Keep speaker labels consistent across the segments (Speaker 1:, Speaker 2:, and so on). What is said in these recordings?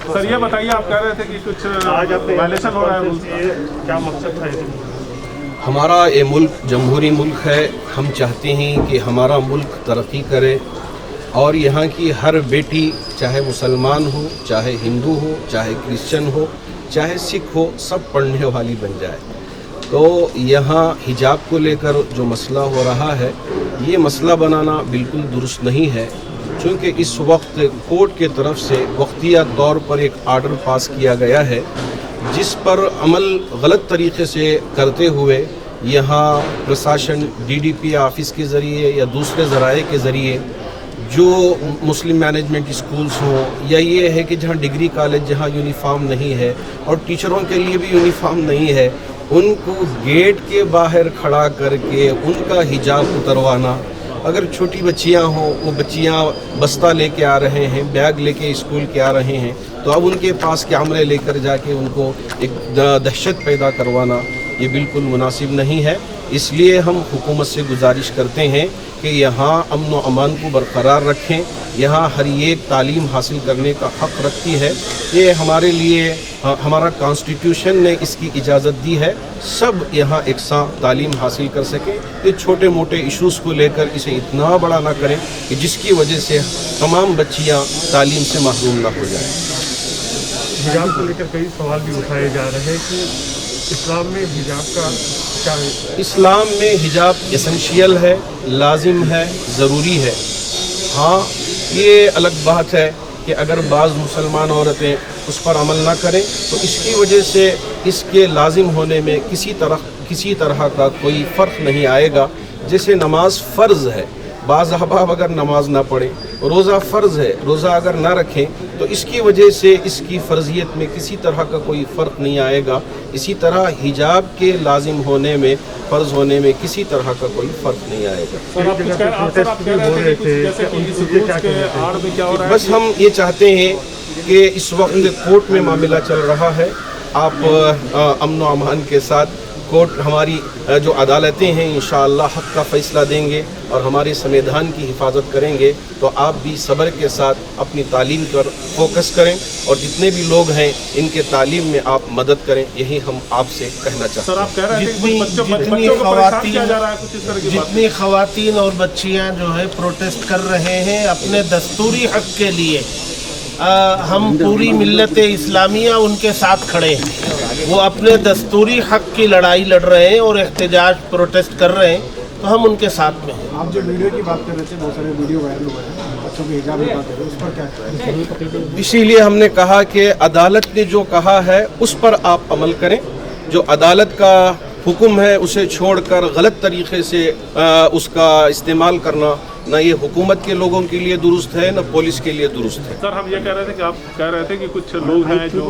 Speaker 1: Sir ये बताइए, आप कह रहे थे कि कुछ वायलेशन हो रहा है, क्या मकसद था?
Speaker 2: हमारा ये मुल्क जमहूरी मुल्क है। हम चाहते हैं कि हमारा मुल्क तरक्की करे और यहाँ की हर बेटी, चाहे मुसलमान हो, चाहे हिंदू हो, चाहे क्रिश्चियन हो, चाहे सिख हो, सब पढ़ने वाली बन जाए। तो यहाँ हिजाब को लेकर जो मसला हो रहा है, ये मसला बनाना बिल्कुल दुरुस्त नहीं है, क्योंकि इस वक्त कोर्ट के तरफ से वक्तिया तौर पर एक आर्डर पास किया गया है, जिस पर अमल गलत तरीके से करते हुए यहाँ प्रशासन DDP ऑफिस के ज़रिए या दूसरे ज़राए के ज़रिए जो मुस्लिम मैनेजमेंट स्कूल्स हों, या ये है कि जहाँ डिग्री कॉलेज जहाँ यूनिफॉर्म नहीं है और टीचरों के लिए भी यूनिफॉर्म नहीं है, उनको गेट के बाहर खड़ा करके उनका हिजाब उतरवाना। अगर छोटी बच्चियां हों, वो बच्चियां बस्ता लेके आ रहे हैं, बैग लेके स्कूल के आ रहे हैं, तो अब उनके पास कैमरे लेकर जाके उनको एक दहशत पैदा करवाना, ये बिल्कुल मुनासिब नहीं है। इसलिए हम हुकूमत से गुजारिश करते हैं कि यहाँ अमन व अमान को बरकरार रखें। यहाँ हर एक तालीम हासिल करने का हक़ रखती है। ये हमारे लिए हमारा कॉन्स्टिट्यूशन ने इसकी इजाज़त दी है, सब यहाँ एक साथ तालीम हासिल कर सकें। ये छोटे मोटे इश्यूज़ को लेकर इसे इतना बड़ा ना करें कि जिसकी वजह से तमाम बच्चियाँ तालीम से महरूम ना हो जाएं।
Speaker 1: हिजाब को लेकर कई सवाल भी उठाए जा रहे हैं कि इस्लाम में हिजाब का क्या है?
Speaker 2: इस्लाम में हिजाब एसेंशियल है, लाजिम है, ज़रूरी है। हाँ, ये अलग बात है कि अगर बाज़ मुसलमान औरतें उस पर अमल ना करें तो इसकी वजह से इसके लाजिम होने में किसी तरह का कोई फ़र्क नहीं आएगा। जैसे नमाज फ़र्ज़ है, बाज़ अहबाब अगर नमाज ना पढ़े, रोज़ा फ़र्ज़ है, रोज़ा अगर ना रखें तो इसकी वजह से इसकी फ़र्ज़ियत में किसी तरह का कोई फ़र्क नहीं आएगा। इसी तरह हिजाब के लाजिम होने में, फ़र्ज़ होने में किसी तरह का कोई फ़र्क नहीं आएगा। बस हम ये चाहते हैं कि इस वक्त कोर्ट में मामला चल रहा है, आप अमन व अमान के साथ कोर्ट, हमारी जो अदालतें हैं इंशाअल्लाह हक़ का फ़ैसला देंगे और हमारे संविधान की हिफाजत करेंगे। तो आप भी सब्र के साथ अपनी तालीम पर फोकस करें और जितने भी लोग हैं इनके तालीम में आप मदद करें, यही हम आपसे कहना चाहते हैं।
Speaker 1: सर, आप कह रहे हैं
Speaker 3: जितनी ख़वातीन और बच्चियाँ जो है प्रोटेस्ट कर रहे हैं अपने दस्तूरी हक़ के लिए, हम पूरी मिल्लत इस्लामिया उनके साथ खड़े हैं। वो अपने दस्तूरी हक़ की लड़ाई लड़ रहे हैं और एहतजाज प्रोटेस्ट कर रहे हैं, तो हम उनके साथ में हैं।
Speaker 4: आप जो वीडियो की बात कर रहे थे, बहुत सारे वीडियो वायरल हुए हैं बच्चों के हिजाब की बात कर रहे हैं, उस पर क्या है?
Speaker 2: इसीलिए हमने कहा कि अदालत ने जो कहा है उस पर आप अमल करें। जो अदालत का हुक्म है उसे छोड़कर गलत तरीके से उसका इस्तेमाल करना न ये हुकूमत के लोगों के लिए दुरुस्त है, न पुलिस के लिए दुरुस्त है।
Speaker 1: सर, हम ये कह रहे थे कि आप कह रहे थे कि कुछ लोग हैं जो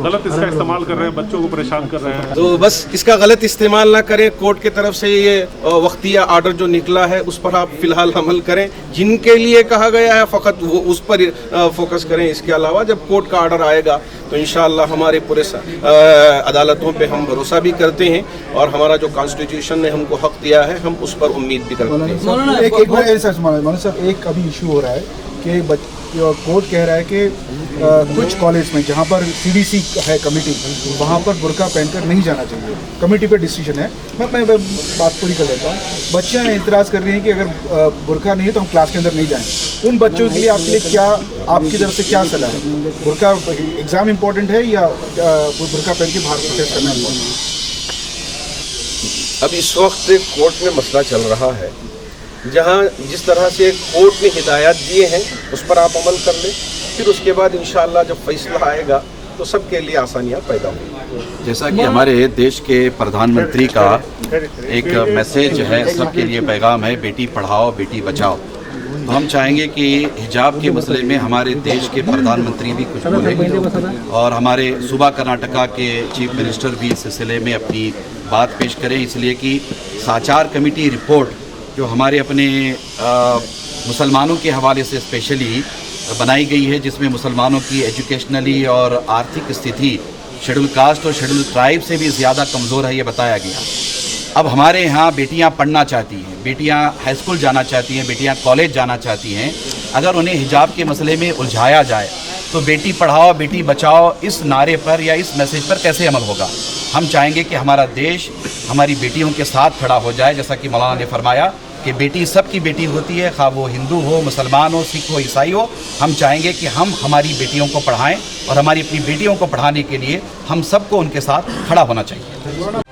Speaker 1: गलत इसका इस्तेमाल कर रहे हैं, बच्चों को परेशान कर रहे हैं।
Speaker 2: तो बस इसका गलत इस्तेमाल ना करें। कोर्ट की तरफ से ये वक्तिया आर्डर जो निकला है उस पर आप फिलहाल अमल करें। जिनके लिए कहा गया है फ़कत वो उस पर फोकस करें। इसके अलावा जब कोर्ट का आर्डर आएगा तो इंशाअल्लाह हमारे पूरे अदालतों पे हम भरोसा भी करते हैं और हमारा जो कॉन्स्टिट्यूशन ने हमको हक़ दिया है हम उस पर उम्मीद भी करते हैं।
Speaker 4: एक अभी इशू हो रहा है कि कोर्ट कह रहा है कि कुछ कॉलेज में जहाँ पर CDC है कमेटी, वहाँ पर बुर्का पहनकर नहीं जाना चाहिए। कमेटी पे डिसीजन है। मैं बात पूरी कर लेता हूँ। बच्चियाँ इतराज़ कर रही हैं कि अगर बुर्का नहीं है तो हम क्लास के अंदर नहीं जाएँ। उन बच्चों के लिए आपके लिए क्या, आपकी तरफ से क्या सलाह है? बुर्का एग्ज़ाम इम्पोर्टेंट है या बुर्का पहन के बाहर प्रोटेस्ट करना इम्पोर्टेंट है?
Speaker 2: अब इस वक्त कोर्ट में मसला चल रहा है, जहाँ जिस तरह से कोर्ट ने हिदायत दिए हैं उस पर आप अमल कर लें, फिर उसके बाद इंशाअल्लाह जब फैसला आएगा तो सबके लिए आसानियाँ पैदा होंगी।
Speaker 5: जैसा कि हमारे देश के प्रधानमंत्री का एक मैसेज है, सबके लिए पैगाम है, बेटी पढ़ाओ बेटी बचाओ। तो हम चाहेंगे कि हिजाब के मसले में हमारे देश के प्रधानमंत्री भी कुछ बोलें और हमारे सूबा कर्नाटका के चीफ मिनिस्टर भी इस सिलसिले में अपनी बात पेश करें, इसलिए कि साचार कमेटी रिपोर्ट जो हमारे अपने मुसलमानों के हवाले से स्पेशली बनाई गई है, जिसमें मुसलमानों की एजुकेशनली और आर्थिक स्थिति शेड्यूल कास्ट और शेड्यूल ट्राइब से भी ज़्यादा कमज़ोर है, ये बताया गया। अब हमारे यहाँ बेटियाँ पढ़ना चाहती हैं, बेटियाँ हाई स्कूल जाना चाहती हैं, बेटियाँ कॉलेज जाना चाहती हैं। अगर उन्हें हिजाब के मसले में उलझाया जाए तो बेटी पढ़ाओ बेटी बचाओ इस नारे पर या इस मैसेज पर कैसे अमल होगा। हम चाहेंगे कि हमारा देश हमारी बेटियों के साथ खड़ा हो जाए, जैसा कि मौलाना ने फरमाया कि बेटी सबकी बेटी होती है, खा वो हिंदू हो, मुसलमान हो, सिख हो, ईसाई हो। हम चाहेंगे कि हम हमारी बेटियों को पढ़ाएं और हमारी अपनी बेटियों को पढ़ाने के लिए हम सबको उनके साथ खड़ा होना चाहिए।